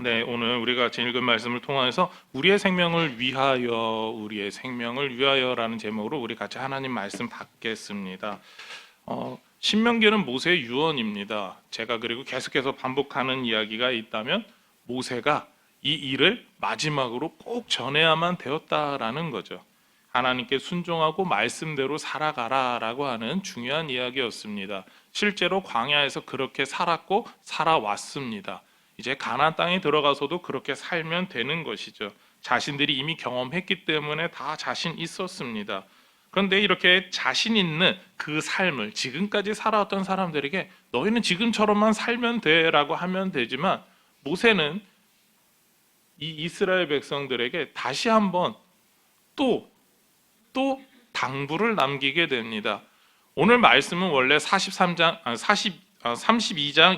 네, 오늘 우리가 같이 읽은 말씀을 통해서 우리의 생명을 위하여라는 제목으로 우리 같이 하나님 말씀 받겠습니다. 신명기는 모세의 유언입니다. 제가 그리고 계속해서 반복하는 이야기가 있다면 모세가 이 일을 마지막으로 꼭 전해야만 되었다라는 거죠. 하나님께 순종하고 말씀대로 살아가라라고 하는 중요한 이야기였습니다. 실제로 광야에서 그렇게 살았고 살아왔습니다. 이제 가나안 땅에 들어가서도 그렇게 살면 되는 것이죠. 자신들이 이미 경험했기 때문에 다 자신 있었습니다. 그런데 이렇게 자신 있는 그 삶을 지금까지 살아왔던 사람들에게 너희는 지금처럼만 살면 돼라고 하면 되지만 모세는 이 이스라엘 백성들에게 다시 한번 또 당부를 남기게 됩니다. 오늘 말씀은 원래 32장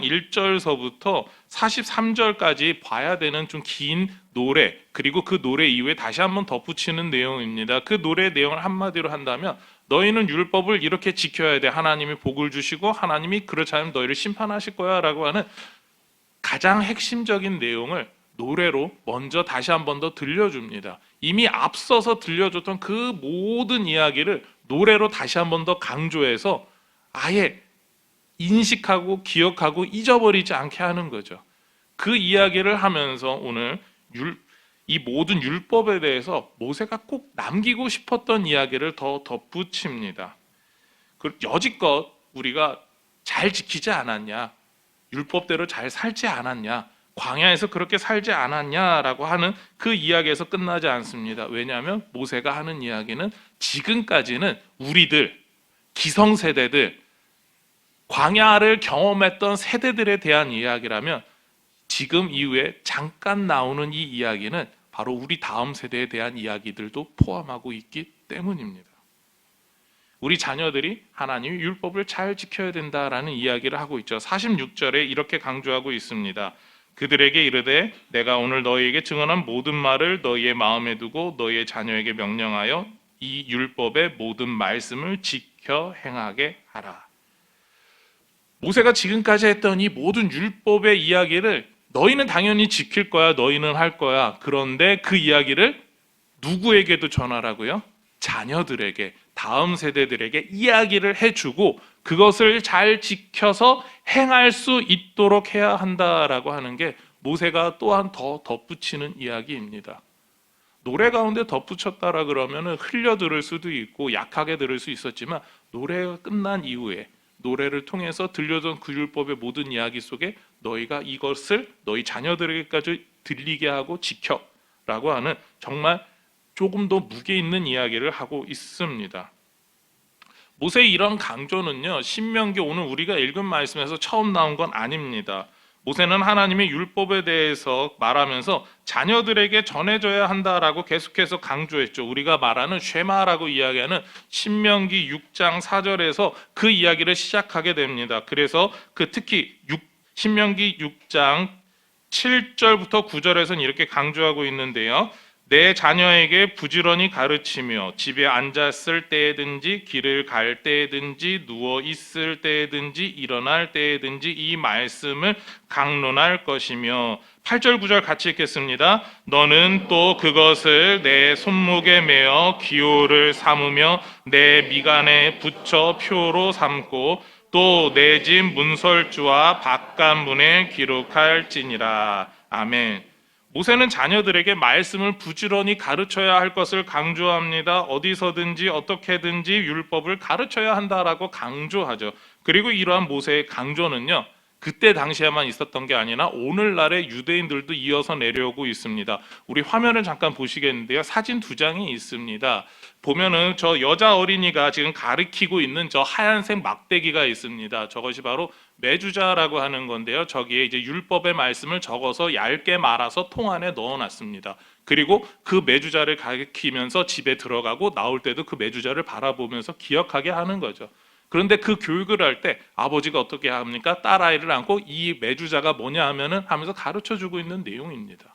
1절서부터 43절까지 봐야 되는 좀 긴 노래, 그리고 그 노래 이후에 다시 한번 덧붙이는 내용입니다. 그 노래의 내용을 한마디로 한다면 너희는 율법을 이렇게 지켜야 돼. 하나님이 복을 주시고 하나님이 그렇지 않으면 너희를 심판하실 거야 라고 하는 가장 핵심적인 내용을 노래로 먼저 다시 한 번 더 들려줍니다. 이미 앞서서 들려줬던 그 모든 이야기를 노래로 다시 한 번 더 강조해서 아예 인식하고 기억하고 잊어버리지 않게 하는 거죠. 그 이야기를 하면서 오늘 이 모든 율법에 대해서 모세가 꼭 남기고 싶었던 이야기를 더 덧붙입니다. 여지껏 우리가 잘 지키지 않았냐, 율법대로 잘 살지 않았냐, 광야에서 그렇게 살지 않았냐라고 하는 그 이야기에서 끝나지 않습니다. 왜냐하면 모세가 하는 이야기는 지금까지는 우리들, 기성세대들, 광야를 경험했던 세대들에 대한 이야기라면 지금 이후에 잠깐 나오는 이 이야기는 바로 우리 다음 세대에 대한 이야기들도 포함하고 있기 때문입니다. 우리 자녀들이 하나님의 율법을 잘 지켜야 된다라는 이야기를 하고 있죠. 46절에 이렇게 강조하고 있습니다. 그들에게 이르되 내가 오늘 너희에게 증언한 모든 말을 너희의 마음에 두고 너희의 자녀에게 명령하여 이 율법의 모든 말씀을 지켜 행하게 하라. 모세가 지금까지 했던 이 모든 율법의 이야기를 너희는 당연히 지킬 거야, 너희는 할 거야. 그런데 그 이야기를 누구에게도 전하라고요? 자녀들에게, 다음 세대들에게 이야기를 해주고 그것을 잘 지켜서 행할 수 있도록 해야 한다라고 하는 게 모세가 또한 더 덧붙이는 이야기입니다. 노래 가운데 덧붙였다라 그러면 흘려 들을 수도 있고 약하게 들을 수 있었지만 노래가 끝난 이후에 노래를 통해서 들려준 그 율법의 모든 이야기 속에 너희가 이것을 너희 자녀들에게까지 들리게 하고 지켜라고 하는 정말 조금 더 무게 있는 이야기를 하고 있습니다. 모세의 이런 강조는요, 신명기 오늘 우리가 읽은 말씀에서 처음 나온 건 아닙니다. 모세는 하나님의 율법에 대해서 말하면서 자녀들에게 전해줘야 한다라고 계속해서 강조했죠. 우리가 말하는 쉐마라고 이야기하는 신명기 6장 4절에서 그 이야기를 시작하게 됩니다. 그래서 특히 신명기 6장 7절부터 9절에서는 이렇게 강조하고 있는데요. 내 자녀에게 부지런히 가르치며 집에 앉았을 때든지 길을 갈 때든지 누워 있을 때든지 일어날 때든지 이 말씀을 강론할 것이며 8절 9절 같이 읽겠습니다. 너는 또 그것을 내 손목에 매어 기호를 삼으며 내 미간에 붙여 표로 삼고 또 내 집 문설주와 바깥문에 기록할지니라. 아멘. 모세는 자녀들에게 말씀을 부지런히 가르쳐야 할 것을 강조합니다. 어디서든지 어떻게든지 율법을 가르쳐야 한다라고 강조하죠. 그리고 이러한 모세의 강조는요, 그때 당시에만 있었던 게 아니라 오늘날의 유대인들도 이어서 내려오고 있습니다. 우리 화면을 잠깐 보시겠는데요. 사진 두 장이 있습니다. 보면은 저 여자 어린이가 지금 가리키고 있는 저 하얀색 막대기가 있습니다. 저것이 바로 매주자라고 하는 건데요. 저기에 이제 율법의 말씀을 적어서 얇게 말아서 통 안에 넣어놨습니다. 그리고 그 매주자를 가리키면서 집에 들어가고 나올 때도 그 매주자를 바라보면서 기억하게 하는 거죠. 그런데 그 교육을 할 때 아버지가 어떻게 합니까? 딸아이를 안고 이 매주자가 뭐냐 하면서 가르쳐주고 있는 내용입니다.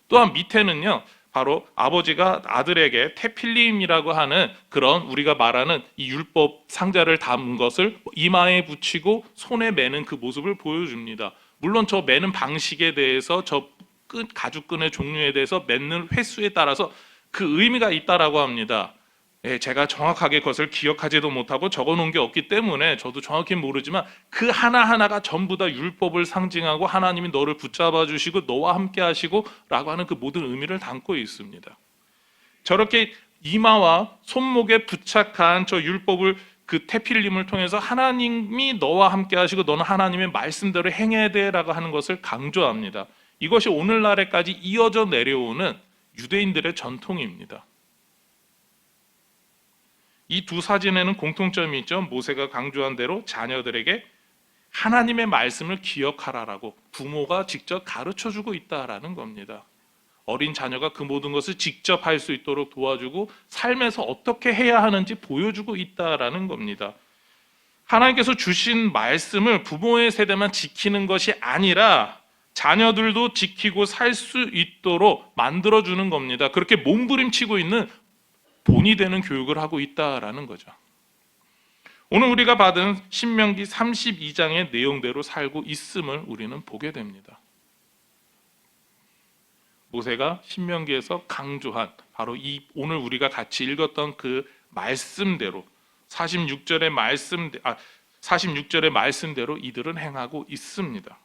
또한 밑에는요, 바로 아버지가 아들에게 테필림이라고 하는 그런 우리가 말하는 이 율법 상자를 담은 것을 이마에 붙이고 손에 매는 그 모습을 보여줍니다. 물론 저 매는 방식에 대해서 저 가죽끈의 종류에 대해서 맺는 횟수에 따라서 그 의미가 있다라고 합니다. 예, 제가 정확하게 그것을 기억하지도 못하고 적어놓은 게 없기 때문에 저도 정확히 모르지만 그 하나하나가 전부 다 율법을 상징하고 하나님이 너를 붙잡아 주시고 너와 함께 하시고 라고 하는 그 모든 의미를 담고 있습니다. 저렇게 이마와 손목에 부착한 저 율법을 그 테필림을 통해서 하나님이 너와 함께 하시고 너는 하나님의 말씀대로 행해야 돼라고 하는 것을 강조합니다. 이것이 오늘날에까지 이어져 내려오는 유대인들의 전통입니다. 이 두 사진에는 공통점이 있죠. 모세가 강조한 대로 자녀들에게 하나님의 말씀을 기억하라라고 부모가 직접 가르쳐주고 있다라는 겁니다. 어린 자녀가 그 모든 것을 직접 할 수 있도록 도와주고 삶에서 어떻게 해야 하는지 보여주고 있다라는 겁니다. 하나님께서 주신 말씀을 부모의 세대만 지키는 것이 아니라 자녀들도 지키고 살 수 있도록 만들어주는 겁니다. 그렇게 몸부림치고 있는 본이 되는 교육을 하고 있다라는 거죠. 오늘 우리가 받은 신명기 32장의 내용대로 살고 있음을 우리는 보게 됩니다. 모세가 신명기에서 강조한 바로 이 오늘 우리가 같이 읽었던 그 말씀대로 46절의 말씀대로 이들은 행하고 있습니다.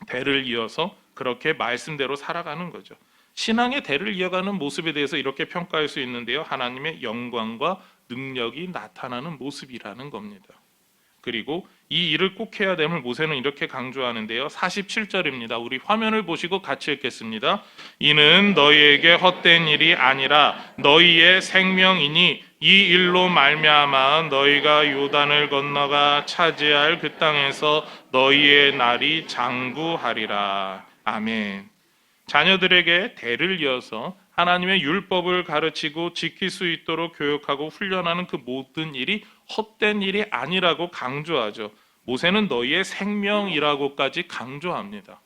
대를 이어서 그렇게 말씀대로 살아가는 거죠. 신앙의 대를 이어가는 모습에 대해서 이렇게 평가할 수 있는데요. 하나님의 영광과 능력이 나타나는 모습이라는 겁니다. 그리고 이 일을 꼭 해야 됨을 모세는 이렇게 강조하는데요. 47절입니다. 우리 화면을 보시고 같이 읽겠습니다. 이는 너희에게 헛된 일이 아니라 너희의 생명이니 이 일로 말미암아 너희가 요단을 건너가 차지할 그 땅에서 너희의 날이 장구하리라. 아멘. 자녀들에게 대를 이어서 하나님의 율법을 가르치고 지킬 수 있도록 교육하고 훈련하는 그 모든 일이 헛된 일이 아니라고 강조하죠. 모세는 너희의 생명이라고까지 강조합니다.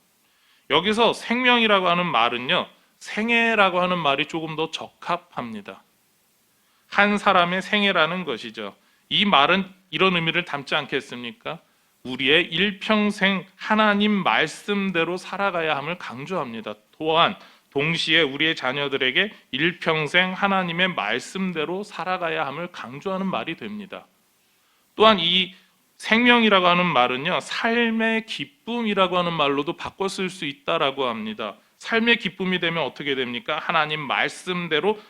여기서 생명이라고 하는 말은요, 생애라고 하는 말이 조금 더 적합합니다. 한 사람의 생애라는 것이죠. 이 말은 이런 의미를 담지 않겠습니까? 우리의 일평생 하나님 말씀대로 살아가야 함을 강조합니다. 또한 동시에 우리의 자녀들에게 일평생 하나님의 말씀대로 살아가야 함을 강조하는 말이 됩니다. 또한 이 생명이라고 하는 말은요, 삶의 기쁨이라고 하는 말로도 바꿔 쓸 수 있다라고 합니다. 삶의 기쁨이 되면 어떻게 됩니까? 하나님 말씀대로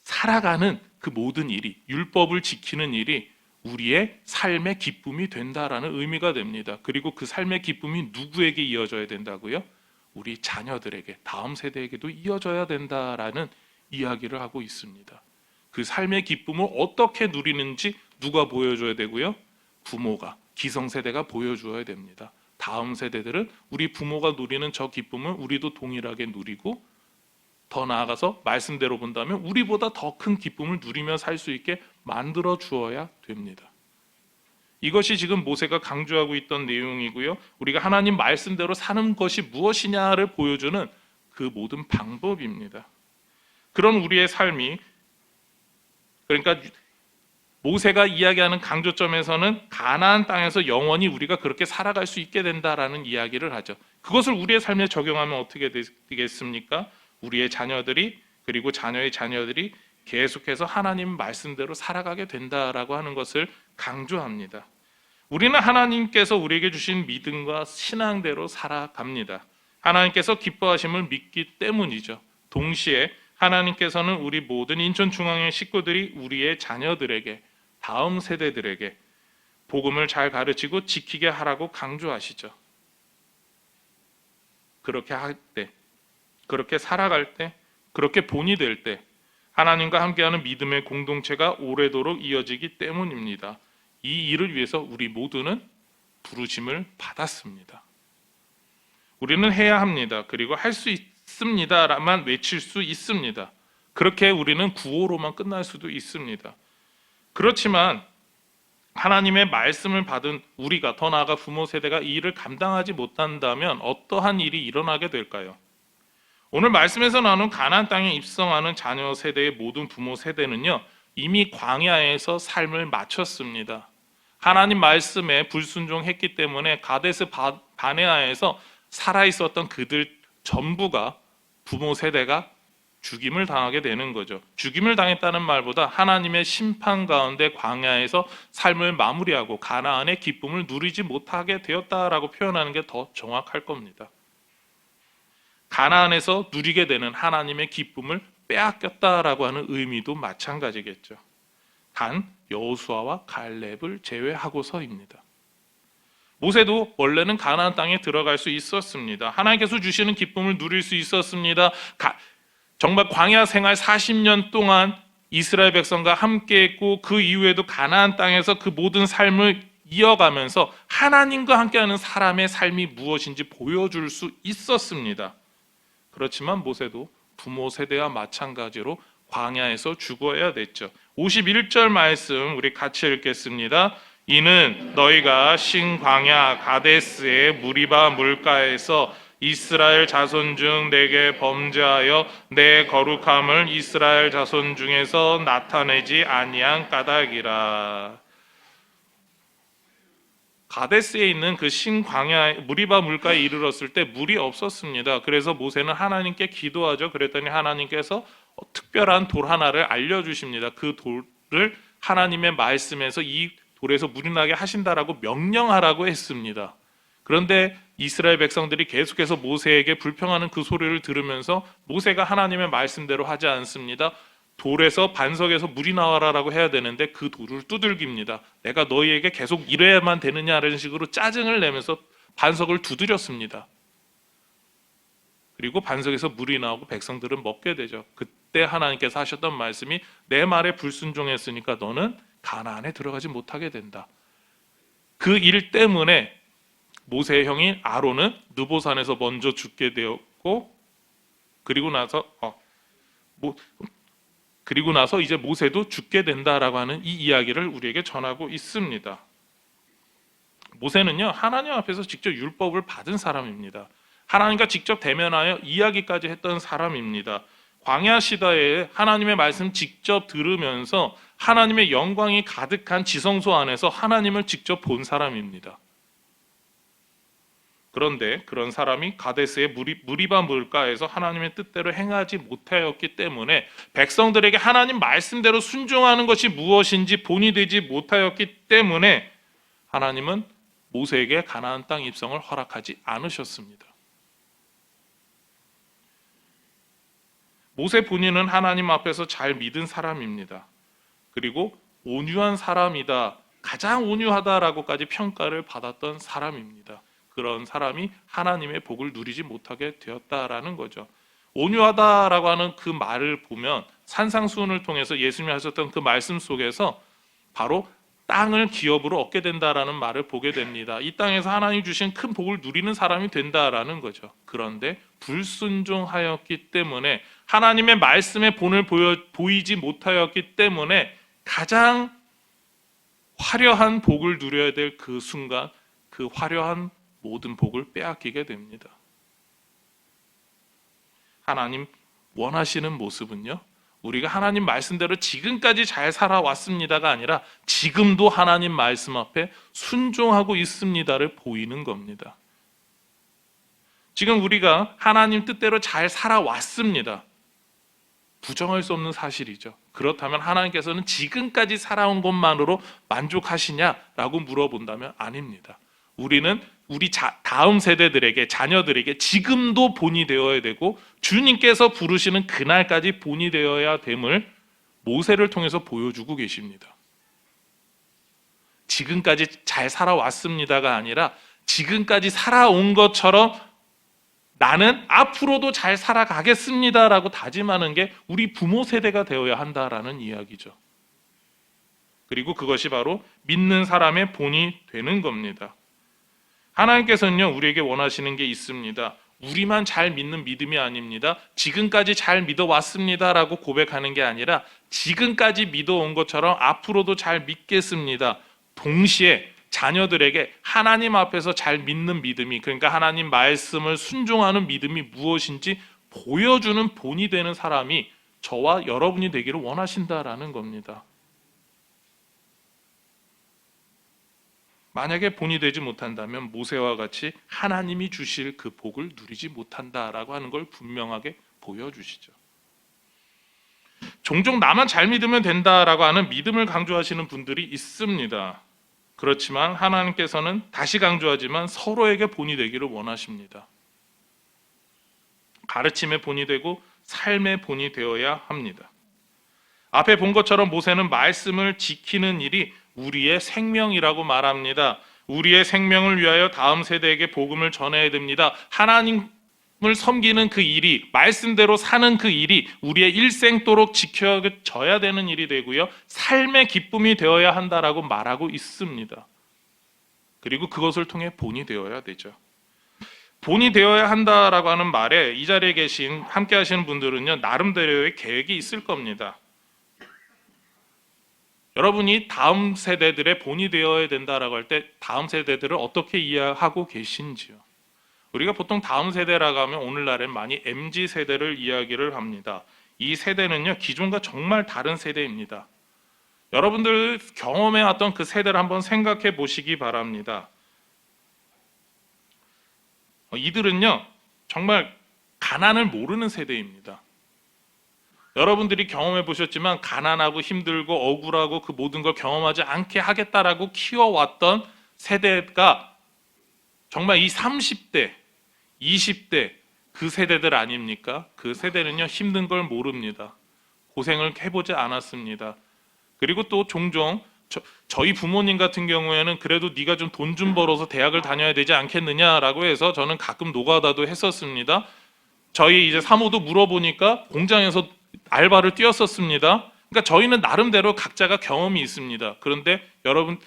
살아가는 그 모든 일이, 율법을 지키는 일이 우리의 삶의 기쁨이 된다라는 의미가 됩니다. 그리고 그 삶의 기쁨이 누구에게 이어져야 된다고요? 우리 자녀들에게, 다음 세대에게도 이어져야 된다라는 이야기를 하고 있습니다. 그 삶의 기쁨을 어떻게 누리는지 누가 보여줘야 되고요? 부모가, 기성세대가 보여줘야 됩니다. 다음 세대들은 우리 부모가 누리는 저 기쁨을 우리도 동일하게 누리고, 더 나아가서 말씀대로 본다면 우리보다 더 큰 기쁨을 누리며 살 수 있게 만들어 주어야 됩니다. 이것이 지금 모세가 강조하고 있던 내용이고요. 우리가 하나님 말씀대로 사는 것이 무엇이냐를 보여주는 그 모든 방법입니다. 그런 우리의 삶이, 그러니까 모세가 이야기하는 강조점에서는 가나안 땅에서 영원히 우리가 그렇게 살아갈 수 있게 된다라는 이야기를 하죠. 그것을 우리의 삶에 적용하면 어떻게 되겠습니까? 우리의 자녀들이, 그리고 자녀의 자녀들이 계속해서 하나님 말씀대로 살아가게 된다라고 하는 것을 강조합니다. 우리는 하나님께서 우리에게 주신 믿음과 신앙대로 살아갑니다. 하나님께서 기뻐하심을 믿기 때문이죠. 동시에 하나님께서는 우리 모든 인천중앙회 식구들이 우리의 자녀들에게, 다음 세대들에게 복음을 잘 가르치고 지키게 하라고 강조하시죠. 그렇게 할 때, 그렇게 살아갈 때, 그렇게 본이 될 때 하나님과 함께하는 믿음의 공동체가 오래도록 이어지기 때문입니다. 이 일을 위해서 우리 모두는 부르심을 받았습니다. 우리는 해야 합니다. 그리고 할 수 있습니다라만 외칠 수 있습니다. 그렇게 우리는 구호로만 끝날 수도 있습니다. 그렇지만 하나님의 말씀을 받은 우리가, 더 나아가 부모 세대가 이 일을 감당하지 못한다면 어떠한 일이 일어나게 될까요? 오늘 말씀에서 나눈 가나안 땅에 입성하는 자녀 세대의 모든 부모 세대는요, 이미 광야에서 삶을 마쳤습니다. 하나님 말씀에 불순종했기 때문에 가데스 바네아에서 살아있었던 그들 전부가 부모 세대가 죽임을 당하게 되는 거죠. 죽임을 당했다는 말보다 하나님의 심판 가운데 광야에서 삶을 마무리하고 가나안의 기쁨을 누리지 못하게 되었다라고 표현하는 게 더 정확할 겁니다. 가나안에서 누리게 되는 하나님의 기쁨을 빼앗겼다라고 하는 의미도 마찬가지겠죠. 단 여호수아와 갈렙을 제외하고서입니다. 모세도 원래는 가나안 땅에 들어갈 수 있었습니다. 하나님께서 주시는 기쁨을 누릴 수 있었습니다. 정말 광야 생활 40년 동안 이스라엘 백성과 함께했고 그 이후에도 가나안 땅에서 그 모든 삶을 이어가면서 하나님과 함께하는 사람의 삶이 무엇인지 보여줄 수 있었습니다. 그렇지만 모세도 부모 세대와 마찬가지로 광야에서 죽어야 됐죠. 51절 말씀 우리 같이 읽겠습니다. 이는 너희가 신광야 가데스의 무리바 물가에서 이스라엘 자손 중 내게 범죄하여 내 거룩함을 이스라엘 자손 중에서 나타내지 아니한 까닭이라. 가데스에 있는 그 신광야 무리바 물가에 이르렀을 때 물이 없었습니다. 그래서 모세는 하나님께 기도하죠. 그랬더니 하나님께서 특별한 돌 하나를 알려주십니다. 그 돌을 하나님의 말씀에서 이 돌에서 물이 나게 하신다라고 명령하라고 했습니다. 그런데 이스라엘 백성들이 계속해서 모세에게 불평하는 그 소리를 들으면서 모세가 하나님의 말씀대로 하지 않습니다. 돌에서 반석에서 물이 나와라라고 해야 되는데 그 돌을 두들깁니다. 내가 너희에게 계속 이래야만 되느냐라는 식으로 짜증을 내면서 반석을 두드렸습니다. 그리고 반석에서 물이 나오고 백성들은 먹게 되죠. 그때 하나님께서 하셨던 말씀이 내 말에 불순종했으니까 너는 가나안에 들어가지 못하게 된다. 그 일 때문에 모세의 형인 아론은 느보산에서 먼저 죽게 되었고 그리고 나서 이제 모세도 죽게 된다라고 하는 이 이야기를 우리에게 전하고 있습니다. 모세는요 하나님 앞에서 직접 율법을 받은 사람입니다. 하나님과 직접 대면하여 이야기까지 했던 사람입니다. 광야 시대에 하나님의 말씀 직접 들으면서 하나님의 영광이 가득한 지성소 안에서 하나님을 직접 본 사람입니다. 그런데 그런 사람이 가데스의 무리바 물가에서 하나님의 뜻대로 행하지 못하였기 때문에 백성들에게 하나님 말씀대로 순종하는 것이 무엇인지 본이 되지 못하였기 때문에 하나님은 모세에게 가나안 땅 입성을 허락하지 않으셨습니다. 모세 본인은 하나님 앞에서 잘 믿은 사람입니다. 그리고 온유한 사람이다, 가장 온유하다라고까지 평가를 받았던 사람입니다. 그런 사람이 하나님의 복을 누리지 못하게 되었다라는 거죠. 온유하다라고 하는 그 말을 보면 산상수훈을 통해서 예수님이 하셨던 그 말씀 속에서 바로 땅을 기업으로 얻게 된다라는 말을 보게 됩니다. 이 땅에서 하나님 주신 큰 복을 누리는 사람이 된다라는 거죠. 그런데 불순종하였기 때문에 하나님의 말씀의 본을 보이지 못하였기 때문에 가장 화려한 복을 누려야 될 그 순간 그 화려한 모든 복을 빼앗기게 됩니다. 하나님 원하시는 모습은요, 우리가 하나님 말씀대로 지금까지 잘 살아왔습니다가 아니라 지금도 하나님 말씀 앞에 순종하고 있습니다를 보이는 겁니다. 지금 우리가 하나님 뜻대로 잘 살아왔습니다. 부정할 수 없는 사실이죠. 그렇다면 하나님께서는 지금까지 살아온 것만으로 만족하시냐라고 물어본다면 아닙니다. 우리는 우리 다음 세대들에게, 자녀들에게 지금도 본이 되어야 되고 주님께서 부르시는 그날까지 본이 되어야 됨을 모세를 통해서 보여주고 계십니다. 지금까지 잘 살아왔습니다가 아니라 지금까지 살아온 것처럼 나는 앞으로도 잘 살아가겠습니다라고 다짐하는 게 우리 부모 세대가 되어야 한다라는 이야기죠. 그리고 그것이 바로 믿는 사람의 본이 되는 겁니다. 하나님께서는요, 우리에게 원하시는 게 있습니다. 우리만 잘 믿는 믿음이 아닙니다. 지금까지 잘 믿어왔습니다라고 고백하는 게 아니라 지금까지 믿어온 것처럼 앞으로도 잘 믿겠습니다. 동시에 자녀들에게 하나님 앞에서 잘 믿는 믿음이, 그러니까 하나님 말씀을 순종하는 믿음이 무엇인지 보여주는 본이 되는 사람이 저와 여러분이 되기를 원하신다라는 겁니다. 만약에 본이 되지 못한다면 모세와 같이 하나님이 주실 그 복을 누리지 못한다라고 하는 걸 분명하게 보여주시죠. 종종 나만 잘 믿으면 된다라고 하는 믿음을 강조하시는 분들이 있습니다. 그렇지만 하나님께서는 다시 강조하지만 서로에게 본이 되기를 원하십니다. 가르침의 본이 되고 삶의 본이 되어야 합니다. 앞에 본 것처럼 모세는 말씀을 지키는 일이 우리의 생명이라고 말합니다. 우리의 생명을 위하여 다음 세대에게 복음을 전해야 됩니다. 하나님을 섬기는 그 일이, 말씀대로 사는 그 일이 우리의 일생도록 지켜져야 되는 일이 되고요, 삶의 기쁨이 되어야 한다라고 말하고 있습니다. 그리고 그것을 통해 본이 되어야 되죠. 본이 되어야 한다라고 하는 말에 이 자리에 계신 함께 하시는 분들은요, 나름대로의 계획이 있을 겁니다. 여러분이 다음 세대들의 본이 되어야 된다라고 할 때 다음 세대들을 어떻게 이해하고 계신지요? 우리가 보통 다음 세대라고 하면 오늘날엔 많이 MZ 세대를 이야기를 합니다. 이 세대는요, 기존과 정말 다른 세대입니다. 여러분들 경험해왔던 그 세대를 한번 생각해 보시기 바랍니다. 이들은요, 정말 가난을 모르는 세대입니다. 여러분들이 경험해 보셨지만 가난하고 힘들고 억울하고 그 모든 걸 경험하지 않게 하겠다라고 키워왔던 세대가 정말 이 30대, 20대 그 세대들 아닙니까? 그 세대는요, 힘든 걸 모릅니다. 고생을 해보지 않았습니다. 그리고 또 종종 저희 부모님 같은 경우에는 그래도 네가 좀 돈 좀 벌어서 대학을 다녀야 되지 않겠느냐라고 해서 저는 가끔 노가다도 했었습니다. 저희 이제 사모도 물어보니까 공장에서 알바를 뛰었었습니다. 그러니까 저희는 나름대로 각자가 경험이 있습니다. 그런데 여러분,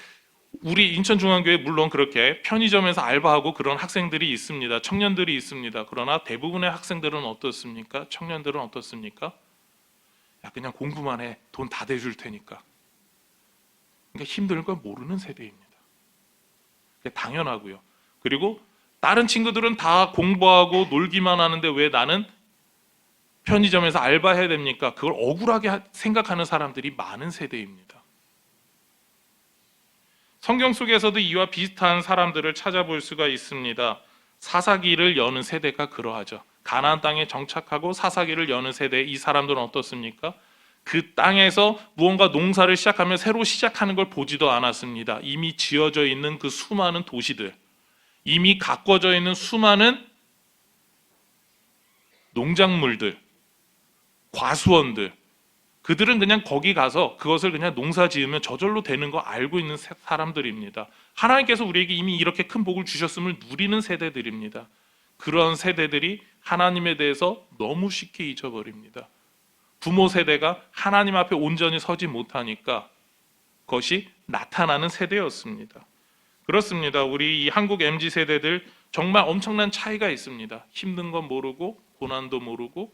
우리 인천중앙교회 물론 그렇게 편의점에서 알바하고 그런 학생들이 있습니다. 청년들이 있습니다. 그러나 대부분의 학생들은 어떻습니까? 청년들은 어떻습니까? 야, 그냥 공부만 해. 돈 다 대줄 테니까. 그러니까 힘든 걸 모르는 세대입니다. 당연하고요. 그리고 다른 친구들은 다 공부하고 놀기만 하는데 왜 나는 편의점에서 알바해야 됩니까? 그걸 억울하게 생각하는 사람들이 많은 세대입니다. 성경 속에서도 이와 비슷한 사람들을 찾아볼 수가 있습니다. 사사기를 여는 세대가 그러하죠. 가나안 땅에 정착하고 사사기를 여는 세대, 이 사람들은 어떻습니까? 그 땅에서 무언가 농사를 시작하면 새로 시작하는 걸 보지도 않았습니다. 이미 지어져 있는 그 수많은 도시들, 이미 가꿔져 있는 수많은 농작물들, 과수원들, 그들은 그냥 거기 가서 그것을 그냥 농사 지으면 저절로 되는 거 알고 있는 사람들입니다. 하나님께서 우리에게 이미 이렇게 큰 복을 주셨음을 누리는 세대들입니다. 그런 세대들이 하나님에 대해서 너무 쉽게 잊어버립니다. 부모 세대가 하나님 앞에 온전히 서지 못하니까 그것이 나타나는 세대였습니다. 그렇습니다. 우리 이 한국 MZ 세대들 정말 엄청난 차이가 있습니다. 힘든 건 모르고 고난도 모르고,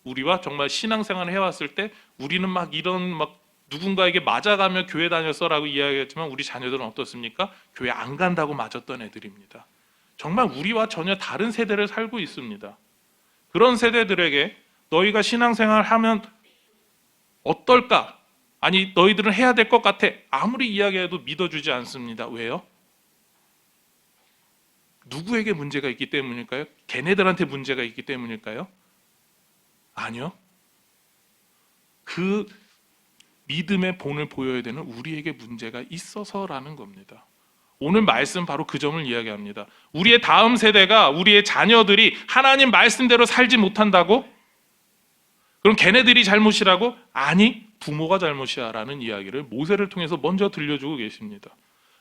우리와 정말 신앙생활을 해왔을 때 우리는 막 이런 막 누군가에게 맞아가며 교회 다녔어라고 이야기했지만 우리 자녀들은 어떻습니까? 교회 안 간다고 맞았던 애들입니다. 정말 우리와 전혀 다른 세대를 살고 있습니다. 그런 세대들에게 너희가 신앙생활을 하면 어떨까? 아니, 너희들은 해야 될 것 같아. 아무리 이야기해도 믿어주지 않습니다. 왜요? 누구에게 문제가 있기 때문일까요? 걔네들한테 문제가 있기 때문일까요? 아니요. 그 믿음의 본을 보여야 되는 우리에게 문제가 있어서라는 겁니다. 오늘 말씀 바로 그 점을 이야기합니다. 우리의 다음 세대가, 우리의 자녀들이 하나님 말씀대로 살지 못한다고? 그럼 걔네들이 잘못이라고? 아니, 부모가 잘못이야 라는 이야기를 모세를 통해서 먼저 들려주고 계십니다.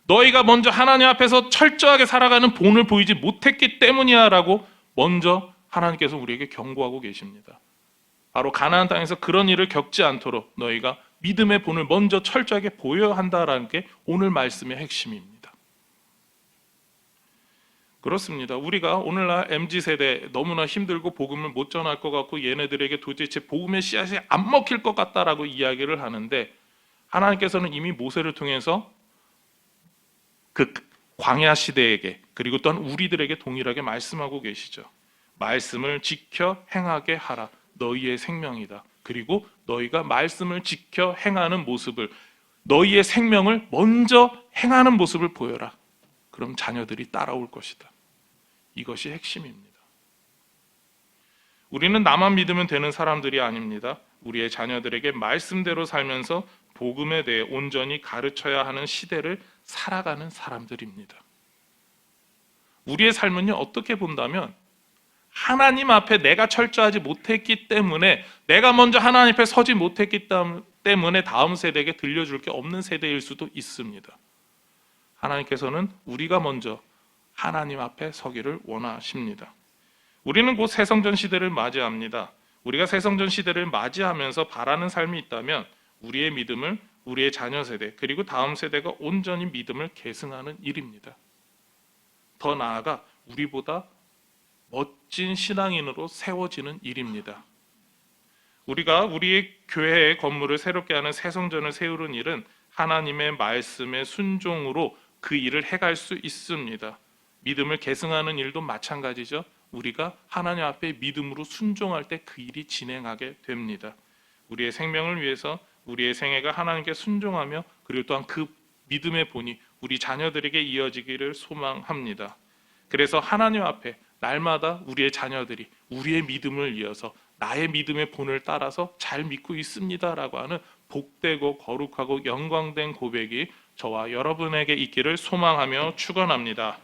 너희가 먼저 하나님 앞에서 철저하게 살아가는 본을 보이지 못했기 때문이야 라고 먼저 하나님께서 우리에게 경고하고 계십니다. 바로 가나안 땅에서 그런 일을 겪지 않도록 너희가 믿음의 본을 먼저 철저하게 보여야 한다라는 게 오늘 말씀의 핵심입니다. 그렇습니다. 우리가 오늘날 MZ세대 너무나 힘들고 복음을 못 전할 것 같고 얘네들에게 도대체 복음의 씨앗이 안 먹힐 것 같다라고 이야기를 하는데, 하나님께서는 이미 모세를 통해서 그 광야 시대에게 그리고 또한 우리들에게 동일하게 말씀하고 계시죠. 말씀을 지켜 행하게 하라. 너희의 생명이다. 그리고 너희가 말씀을 지켜 행하는 모습을, 너희의 생명을 먼저 행하는 모습을 보여라. 그럼 자녀들이 따라올 것이다. 이것이 핵심입니다. 우리는 나만 믿으면 되는 사람들이 아닙니다. 우리의 자녀들에게 말씀대로 살면서 복음에 대해 온전히 가르쳐야 하는 시대를 살아가는 사람들입니다. 우리의 삶은요, 어떻게 본다면 하나님 앞에 내가 철저하지 못했기 때문에, 내가 먼저 하나님 앞에 서지 못했기 때문에 다음 세대에게 들려줄 게 없는 세대일 수도 있습니다. 하나님께서는 우리가 먼저 하나님 앞에 서기를 원하십니다. 우리는 곧 새성전 시대를 맞이합니다. 우리가 새성전 시대를 맞이하면서 바라는 삶이 있다면 우리의 믿음을 우리의 자녀 세대 그리고 다음 세대가 온전히 믿음을 계승하는 일입니다. 더 나아가 우리보다 멋진 신앙인으로 세워지는 일입니다. 우리가 우리의 교회의 건물을 새롭게 하는 새성전을 세우는 일은 하나님의 말씀의 순종으로 그 일을 해갈 수 있습니다. 믿음을 계승하는 일도 마찬가지죠. 우리가 하나님 앞에 믿음으로 순종할 때 그 일이 진행하게 됩니다. 우리의 생명을 위해서 우리의 생애가 하나님께 순종하며 그리고 또한 그 믿음의 본이 우리 자녀들에게 이어지기를 소망합니다. 그래서 하나님 앞에 날마다 우리의 자녀들이 우리의 믿음을 이어서 나의 믿음의 본을 따라서 잘 믿고 있습니다라고 하는 복되고 거룩하고 영광된 고백이 저와 여러분에게 있기를 소망하며 축원합니다.